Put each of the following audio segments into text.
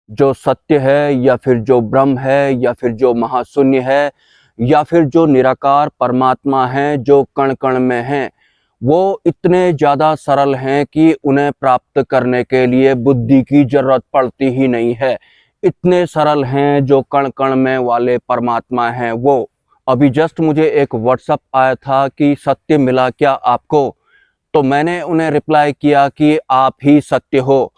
जो सत्य है या फिर जो ब्रह्म है या फिर जो महाशून्य है या फिर जो निराकार परमात्मा है जो कण कण में है, वो इतने ज़्यादा सरल हैं कि उन्हें प्राप्त करने के लिए बुद्धि की जरूरत पड़ती ही नहीं है। इतने सरल हैं जो कण कण में वाले परमात्मा हैं वो। अभी जस्ट मुझे एक व्हाट्सएप आया था कि सत्य मिला क्या आपको? तो मैंने उन्हें रिप्लाई किया कि आप ही सत्य हो।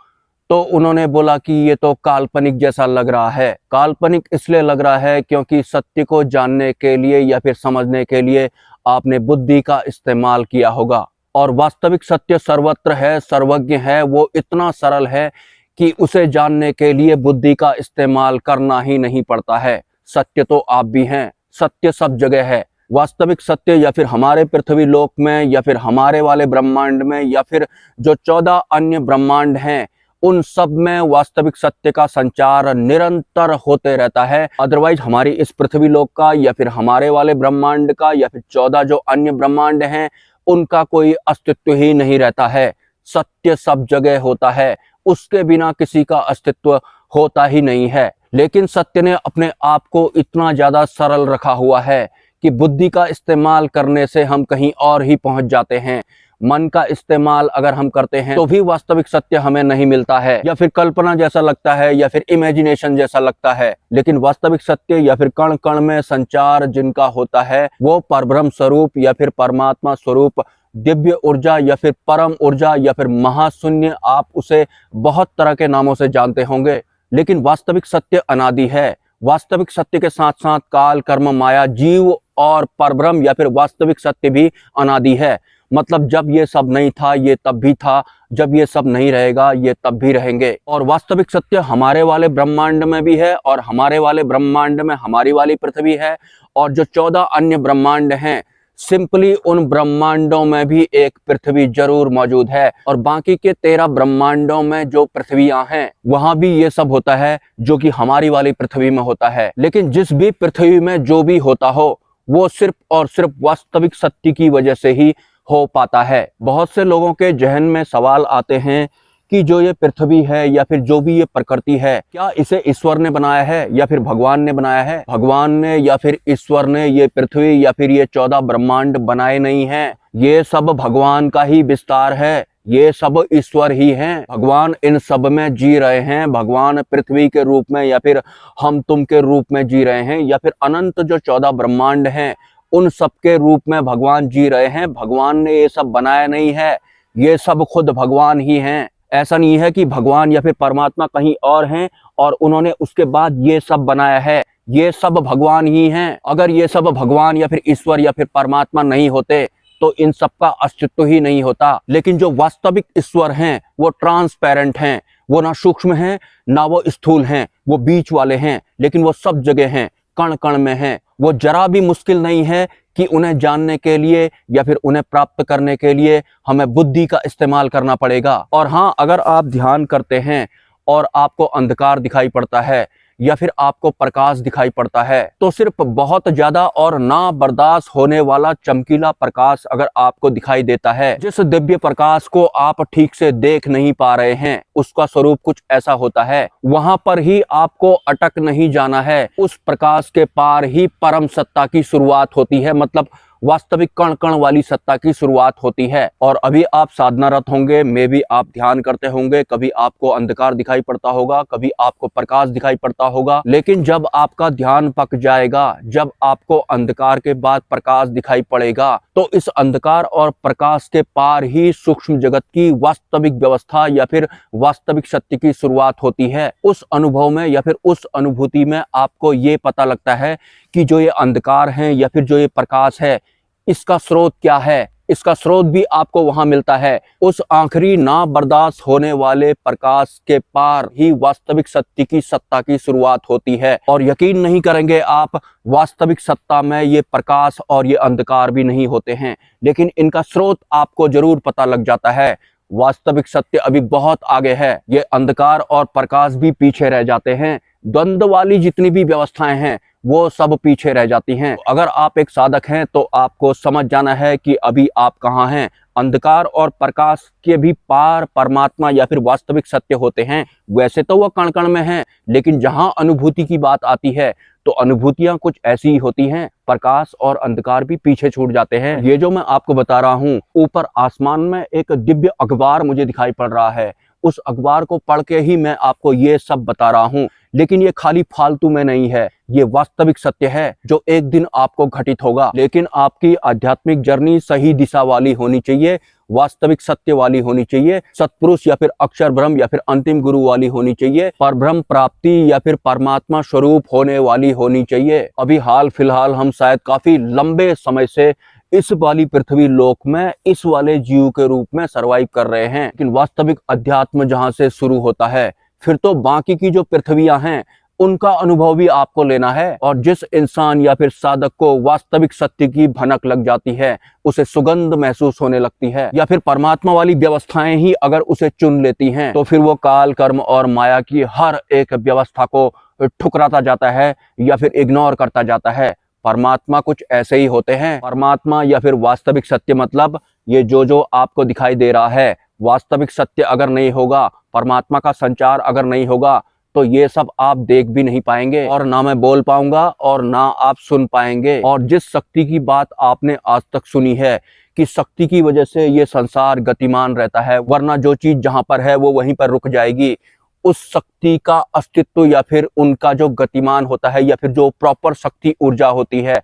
तो उन्होंने बोला कि ये तो काल्पनिक जैसा लग रहा है। काल्पनिक इसलिए लग रहा है क्योंकि सत्य को जानने के लिए या फिर समझने के लिए आपने बुद्धि का इस्तेमाल किया होगा, और वास्तविक सत्य सर्वत्र है, सर्वज्ञ है, वो इतना सरल है कि उसे जानने के लिए बुद्धि का इस्तेमाल करना ही नहीं पड़ता है। सत्य तो आप भी हैं, सत्य सब जगह है। वास्तविक सत्य या फिर हमारे पृथ्वी लोक में या फिर हमारे वाले ब्रह्मांड में या फिर जो 14 अन्य ब्रह्मांड हैं, उन सब में वास्तविक सत्य का संचार निरंतर होते रहता है। अदरवाइज हमारी इस पृथ्वी लोक का या फिर हमारे वाले ब्रह्मांड का या फिर 14 जो अन्य ब्रह्मांड हैं, उनका कोई अस्तित्व ही नहीं रहता है। सत्य सब जगह होता है, उसके बिना किसी का अस्तित्व होता ही नहीं है। लेकिन सत्य ने अपने आप को इतना ज्यादा सरल रखा हुआ है कि बुद्धि का इस्तेमाल करने से हम कहीं और ही पहुंच जाते हैं। मन का इस्तेमाल अगर हम करते हैं तो भी वास्तविक सत्य हमें नहीं मिलता है, या फिर कल्पना जैसा लगता है या फिर इमेजिनेशन जैसा लगता है। लेकिन वास्तविक सत्य या फिर कण कण में संचार जिनका होता है, वो परब्रह्म स्वरूप या फिर परमात्मा स्वरूप, दिव्य ऊर्जा या फिर परम ऊर्जा या फिर महाशून्य, आप उसे बहुत तरह के नामों से जानते होंगे। लेकिन वास्तविक सत्य अनादि है। वास्तविक सत्य के साथ साथ काल, कर्म, माया, जीव और परब्रह्म या फिर वास्तविक सत्य भी अनादि है। मतलब जब ये सब नहीं था ये तब भी था, जब ये सब नहीं रहेगा ये तब भी रहेंगे। और वास्तविक सत्य हमारे वाले ब्रह्मांड में भी है, और हमारे वाले ब्रह्मांड में हमारी वाली पृथ्वी है, और जो 14 अन्य ब्रह्मांड हैं, सिंपली उन ब्रह्मांडों में भी एक पृथ्वी जरूर मौजूद है। और बाकी के 13 ब्रह्मांडों में जो पृथ्वियां हैं, वहां भी ये सब होता है जो कि हमारी वाली पृथ्वी में होता है। लेकिन जिस भी पृथ्वी में जो भी होता हो, वो सिर्फ और सिर्फ वास्तविक सत्य की वजह से ही हो पाता है। बहुत से लोगों के जहन में सवाल आते हैं कि जो ये पृथ्वी है या फिर जो भी ये प्रकृति है, क्या इसे ईश्वर ने बनाया है या फिर भगवान ने बनाया है? भगवान ने या फिर ईश्वर ने ये पृथ्वी या फिर ये 14 ब्रह्मांड बनाए नहीं हैं। ये सब भगवान का ही विस्तार है, ये सब ईश्वर ही हैं। भगवान इन सब में जी रहे हैं। भगवान पृथ्वी के रूप में या फिर हम तुम के रूप में जी रहे हैं, या फिर अनंत जो 14 ब्रह्मांड हैं उन सब के रूप में भगवान जी रहे हैं। भगवान ने ये सब बनाया नहीं है, ये सब खुद भगवान ही हैं। ऐसा नहीं है कि भगवान या फिर परमात्मा कहीं और हैं और उन्होंने उसके बाद ये सब बनाया है। ये सब भगवान ही हैं। अगर ये सब भगवान या फिर ईश्वर या फिर परमात्मा नहीं होते तो इन सब का अस्तित्व ही नहीं होता। लेकिन जो वास्तविक ईश्वर हैं वो ट्रांसपेरेंट हैं, वो ना सूक्ष्म हैं ना वो स्थूल हैं, वो बीच वाले हैं। लेकिन वो सब जगह हैं, कण कण में हैं। वो जरा भी मुश्किल नहीं है कि उन्हें जानने के लिए या फिर उन्हें प्राप्त करने के लिए हमें बुद्धि का इस्तेमाल करना पड़ेगा। और हाँ, अगर आप ध्यान करते हैं और आपको अंधकार दिखाई पड़ता है या फिर आपको प्रकाश दिखाई पड़ता है, तो सिर्फ बहुत ज्यादा और ना बर्दाश्त होने वाला चमकीला प्रकाश अगर आपको दिखाई देता है, जिस दिव्य प्रकाश को आप ठीक से देख नहीं पा रहे हैं, उसका स्वरूप कुछ ऐसा होता है। वहां पर ही आपको अटक नहीं जाना है। उस प्रकाश के पार ही परम सत्ता की शुरुआत होती है, मतलब वास्तविक कण कण वाली सत्ता की शुरुआत होती है। और अभी आप साधनारत होंगे, में भी आप ध्यान करते होंगे, कभी आपको अंधकार दिखाई पड़ता होगा, कभी आपको प्रकाश दिखाई पड़ता होगा। लेकिन जब आपका ध्यान पक जाएगा, जब आपको अंधकार के बाद प्रकाश दिखाई पड़ेगा, तो इस अंधकार और प्रकाश के पार ही सूक्ष्म जगत की वास्तविक व्यवस्था या फिर वास्तविक सत्य की शुरुआत होती है। उस अनुभव में या फिर उस अनुभूति में आपको ये पता लगता है कि जो ये अंधकार है या फिर जो ये प्रकाश है, इसका स्रोत क्या है। इसका स्रोत भी आपको वहां मिलता है। उस आखिरी ना बर्दाश्त होने वाले प्रकाश के पार ही वास्तविक सत्य की सत्ता की शुरुआत होती है। और यकीन नहीं करेंगे आप, वास्तविक सत्ता में ये प्रकाश और ये अंधकार भी नहीं होते हैं, लेकिन इनका स्रोत आपको जरूर पता लग जाता है। वास्तविक सत्य अभी बहुत आगे है, ये अंधकार और प्रकाश भी पीछे रह जाते हैं। द्वंद्व वाली जितनी भी व्यवस्थाएं हैं वो सब पीछे रह जाती हैं। अगर आप एक साधक हैं तो आपको समझ जाना है कि अभी आप कहाँ हैं। अंधकार और प्रकाश के भी पार परमात्मा या फिर वास्तविक सत्य होते हैं। वैसे तो वह कण कण में है, लेकिन जहां अनुभूति की बात आती है तो अनुभूतियां कुछ ऐसी ही होती हैं। प्रकाश और अंधकार भी पीछे छूट जाते हैं। ये जो मैं आपको बता रहा हूँ, ऊपर आसमान में एक दिव्य अखबार मुझे दिखाई पड़ रहा है। उस अखबार को पढ़ के ही मैं आपको ये सब बता रहा हूँ, लेकिन ये खाली फालतू में नहीं है, ये वास्तविक सत्य है जो एक दिन आपको घटित होगा। लेकिन आपकी आध्यात्मिक जर्नी सही दिशा वाली होनी चाहिए, वास्तविक सत्य वाली होनी चाहिए, सत्पुरुष या फिर अक्षर ब्रह्म या फिर अंतिम गुरु वाली होनी चाहिए, परब्रह्म प्राप्ति या फिर परमात्मा स्वरूप होने वाली होनी चाहिए। अभी हाल फिलहाल हम शायद काफी लंबे समय से इस वाली पृथ्वी लोक में इस वाले जीव के रूप में सरवाइव कर रहे हैं, लेकिन वास्तविक अध्यात्म जहां से शुरू होता है, फिर तो बाकी की जो पृथ्वियां हैं उनका अनुभव भी आपको लेना है। और जिस इंसान या फिर साधक को वास्तविक सत्य की भनक लग जाती है, उसे सुगंध महसूस होने लगती है, या फिर परमात्मा वाली व्यवस्थाएं ही अगर उसे चुन लेती हैं, तो फिर वो काल कर्म और माया की हर एक व्यवस्था को ठुकराता जाता है या फिर इग्नोर करता जाता है। परमात्मा कुछ ऐसे ही होते हैं। परमात्मा या फिर वास्तविक सत्य मतलब ये जो आपको दिखाई दे रहा है, वास्तविक सत्य अगर नहीं होगा, परमात्मा का संचार अगर नहीं होगा, तो ये सब आप देख भी नहीं पाएंगे, और ना मैं बोल पाऊंगा और ना आप सुन पाएंगे। और जिस शक्ति की बात आपने आज तक सुनी है कि शक्ति की वजह से ये संसार गतिमान रहता है, वरना जो चीज जहां पर है वो वहीं पर रुक जाएगी, उस शक्ति का अस्तित्व या फिर उनका जो गतिमान होता है या फिर जो प्रॉपर शक्ति ऊर्जा होती है,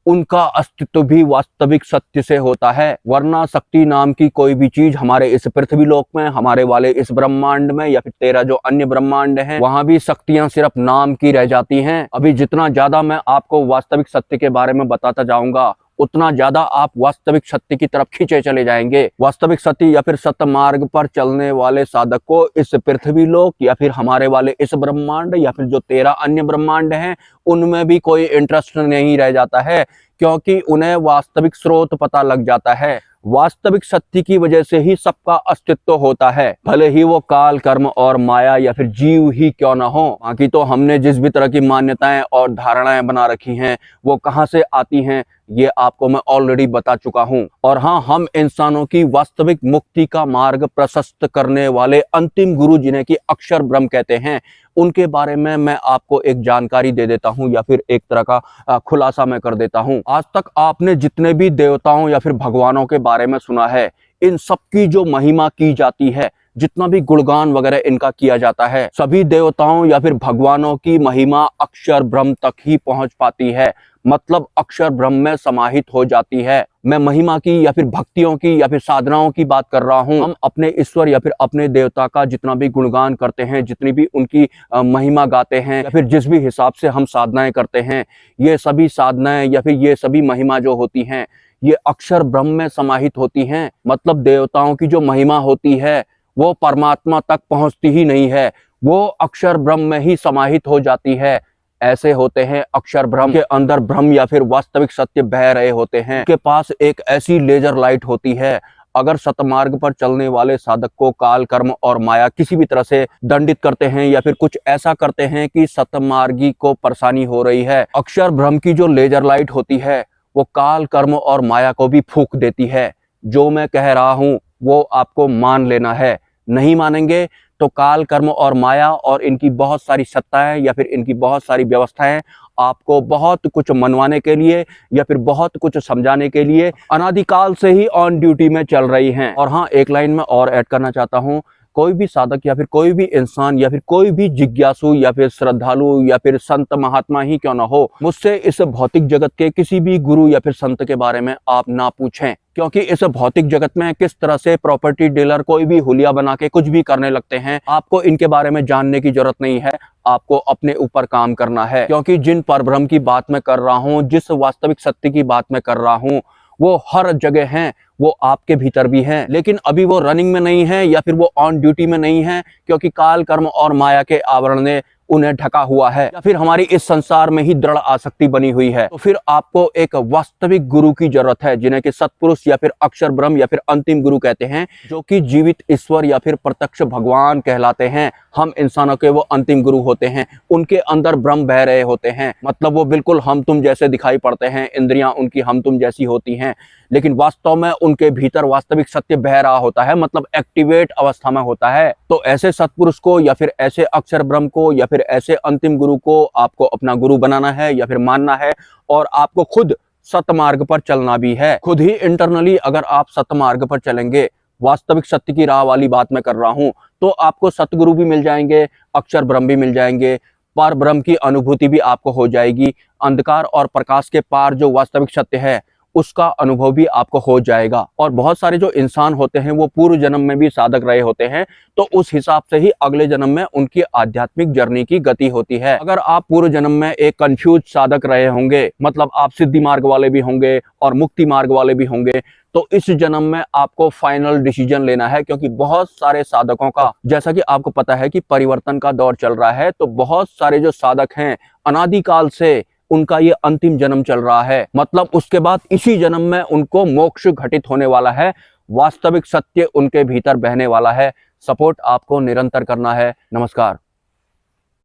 उनका अस्तित्व भी वास्तविक सत्य से होता है। वरना शक्ति नाम की कोई भी चीज हमारे इस पृथ्वी लोक में, हमारे वाले इस ब्रह्मांड में या फिर 13 जो अन्य ब्रह्मांड हैं, वहां भी शक्तियां सिर्फ नाम की रह जाती हैं। अभी जितना ज्यादा मैं आपको वास्तविक सत्य के बारे में बताता जाऊंगा, उतना ज्यादा आप वास्तविक सत्य की तरफ खींचे चले जाएंगे। वास्तविक सत्य या फिर सत्य मार्ग पर चलने वाले साधक को इस पृथ्वी लोक या फिर हमारे वाले इस ब्रह्मांड या फिर जो 13 अन्य ब्रह्मांड हैं, उनमें भी कोई इंटरेस्ट नहीं रह जाता है, क्योंकि उन्हें वास्तविक स्रोत पता लग जाता है। वास्तविक सत्य की वजह से ही सबका अस्तित्व होता है, भले ही वो काल कर्म और माया या फिर जीव ही क्यों ना हो। बाकी तो हमने जिस भी तरह की मान्यताएं और धारणाएं बना रखी हैं, वो कहां से आती हैं ये आपको मैं ऑलरेडी बता चुका हूं। और हाँ, हम इंसानों की वास्तविक मुक्ति का मार्ग प्रशस्त करने वाले अंतिम गुरु, जिन्हें कि अक्षर ब्रह्म कहते हैं, उनके बारे में मैं आपको एक जानकारी दे देता हूं या फिर एक तरह का खुलासा मैं कर देता हूं। आज तक आपने जितने भी देवताओं या फिर भगवानों के बारे में सुना है, इन सब की जो महिमा की जाती है, जितना भी गुणगान वगैरह इनका किया जाता है, सभी देवताओं या फिर भगवानों की महिमा अक्षर ब्रह्म तक ही पहुंच पाती है, मतलब अक्षर ब्रह्म में समाहित हो जाती है। मैं महिमा की या फिर भक्तियों की या फिर साधनाओं की बात कर रहा हूं। हम अपने ईश्वर या फिर अपने देवता का जितना भी गुणगान करते हैं, जितनी भी उनकी महिमा गाते हैं, या फिर जिस भी हिसाब से हम साधनाएं करते हैं, ये सभी साधनाएं या फिर ये सभी महिमा जो होती हैं, ये अक्षर ब्रह्म में समाहित होती हैं। मतलब देवताओं की जो महिमा होती है वो परमात्मा तक पहुंचती ही नहीं है, वो अक्षर ब्रह्म में ही समाहित हो जाती है। ऐसे होते हैं अक्षर ब्रह्म के अंदर ब्रह्म या फिर वास्तविक सत्य बह रहे होते हैं। उनके पास एक ऐसी लेजर लाइट होती है, अगर सतमार्ग पर चलने वाले साधक को काल कर्म और माया किसी भी तरह से दंडित करते हैं या फिर कुछ ऐसा करते हैं कि सतमार्गी को परेशानी हो रही है, अक्षर ब्रह्म की जो लेजर लाइट होती है वो काल कर्म और माया को भी फूंक देती है। जो मैं कह रहा हूं वो आपको मान लेना है, नहीं मानेंगे तो काल कर्म और माया और इनकी बहुत सारी सत्ताएं या फिर इनकी बहुत सारी व्यवस्थाएं आपको बहुत कुछ मनवाने के लिए या फिर बहुत कुछ समझाने के लिए अनादिकाल से ही ऑन ड्यूटी में चल रही हैं। और हाँ, एक लाइन में और ऐड करना चाहता हूं, कोई भी साधक या फिर कोई भी इंसान या फिर कोई भी जिज्ञासु या फिर श्रद्धालु या फिर संत महात्मा ही क्यों ना हो, मुझसे इस भौतिक जगत के किसी भी गुरु या फिर संत के बारे में आप ना पूछें, क्योंकि इस भौतिक जगत में किस तरह से प्रॉपर्टी डीलर कोई भी हुलिया बना के कुछ भी करने लगते हैं, आपको इनके बारे में जानने की जरूरत नहीं है। आपको अपने ऊपर काम करना है, क्योंकि जिन परब्रह्म की बात मैं कर रहा हूँ, जिस वास्तविक सत्य की बात मैं कर रहा हूँ, वो हर जगह हैं, वो आपके भीतर भी हैं, लेकिन अभी वो रनिंग में नहीं है या फिर वो ऑन ड्यूटी में नहीं है, क्योंकि काल कर्म और माया के आवरण ने उन्हें ढका हुआ है, या फिर हमारी इस संसार में ही दृढ़ आसक्ति बनी हुई है, तो फिर आपको एक वास्तविक गुरु की जरूरत है, जिन्हें कि सत्पुरुष या फिर अक्षर ब्रह्म या फिर अंतिम गुरु कहते हैं, जो कि जीवित ईश्वर या फिर प्रत्यक्ष भगवान कहलाते हैं। हम इंसानों के वो अंतिम गुरु होते हैं। उनके अंदर ब्रह्म बह रहे होते हैं, मतलब वो बिल्कुल हम तुम जैसे दिखाई पड़ते हैं, इंद्रियां उनकी हम तुम जैसी होती हैं, लेकिन वास्तव में उनके भीतर वास्तविक सत्य बह रहा होता है, मतलब एक्टिवेट अवस्था में होता है। तो ऐसे सत्पुरुष को या फिर ऐसे अक्षर ब्रह्म को या फिर ऐसे अंतिम गुरु को आपको अपना गुरु बनाना है या फिर मानना है, और आपको खुद सतमार्ग पर चलना भी है। खुद ही इंटरनली अगर आप सतमार्ग पर चलेंगे, वास्तविक सत्य की राह वाली बात मैं कर रहा हूं, तो आपको सतगुरु भी मिल जाएंगे, अक्षर ब्रह्म भी मिल जाएंगे, पर ब्रह्म की अनुभूति भी आपको हो जाएगी। अंधकार और प्रकाश के पार जो वास्तविक सत्य है, उसका अनुभव भी आपको हो जाएगा। और बहुत सारे जो इंसान होते हैं वो पूर्व जन्म में भी साधक रहे होते हैं, तो उस हिसाब से ही अगले जन्म में उनकी आध्यात्मिक जर्नी की गति होती है। अगर आप पूर्व जन्म में एक कंफ्यूज साधक रहे होंगे, मतलब आप सिद्धि मार्ग वाले भी होंगे और मुक्ति मार्ग वाले भी होंगे, तो इस जन्म में आपको फाइनल डिसीजन लेना है, क्योंकि बहुत सारे साधकों का, जैसा कि आपको पता है कि परिवर्तन का दौर चल रहा है, तो बहुत सारे जो साधक हैं अनादिकाल से उनका ये अंतिम जन्म चल रहा है, मतलब उसके बाद इसी जन्म में उनको मोक्ष घटित होने वाला है, वास्तविक सत्य उनके भीतर बहने वाला है। सपोर्ट आपको निरंतर करना है। नमस्कार।